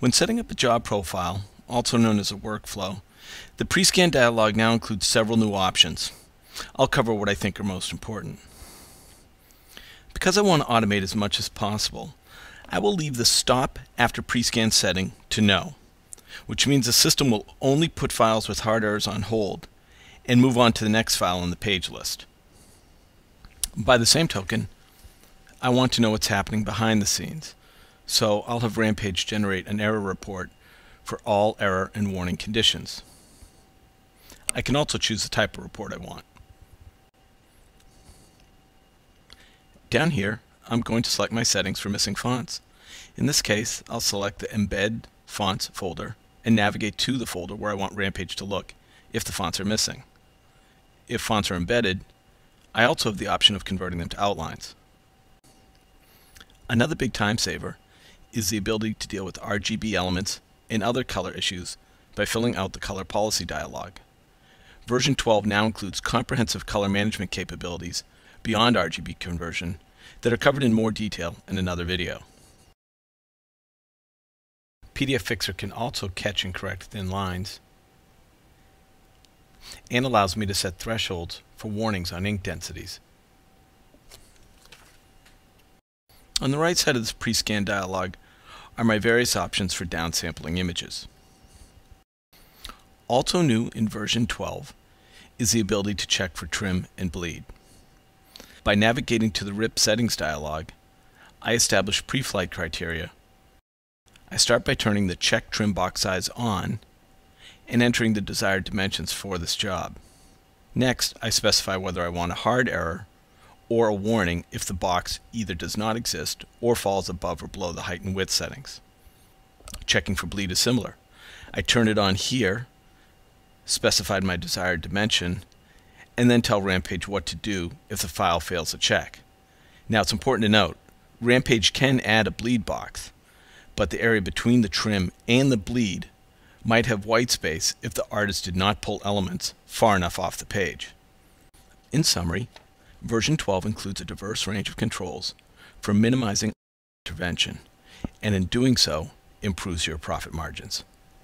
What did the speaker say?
When setting up a job profile, also known as a workflow, the pre-scan dialog now includes several new options. I'll cover what I think are most important. Because I want to automate as much as possible, I will leave the stop after pre-scan setting to no, which means the system will only put files with hard errors on hold and move on to the next file on the page list. By the same token, I want to know what's happening behind the scenes, so I'll have Rampage generate an error report for all error and warning conditions. I can also choose the type of report I want. Down here, I'm going to select my settings for missing fonts. In this case, I'll select the Embed Fonts folder and navigate to the folder where I want Rampage to look if the fonts are missing. If fonts are embedded, I also have the option of converting them to outlines. Another big time saver is the ability to deal with RGB elements and other color issues by filling out the color policy dialog. Version 12 now includes comprehensive color management capabilities beyond RGB conversion that are covered in more detail in another video. PDF Fixer can also catch and correct thin lines and allows me to set thresholds for warnings on ink densities. On the right side of this pre-scan dialog are my various options for downsampling images. Also new in version 12 is the ability to check for trim and bleed. By navigating to the RIP settings dialog, I establish pre-flight criteria. I start by turning the check trim box size on and entering the desired dimensions for this job. Next, I specify whether I want a hard error or a warning if the box either does not exist or falls above or below the height and width settings. Checking for bleed is similar. I turn it on here, specified my desired dimension, and then tell Rampage what to do if the file fails a check. Now it's important to note, Rampage can add a bleed box, but the area between the trim and the bleed might have white space if the artist did not pull elements far enough off the page. In summary, version 12 includes a diverse range of controls for minimizing intervention, and in doing so, improves your profit margins.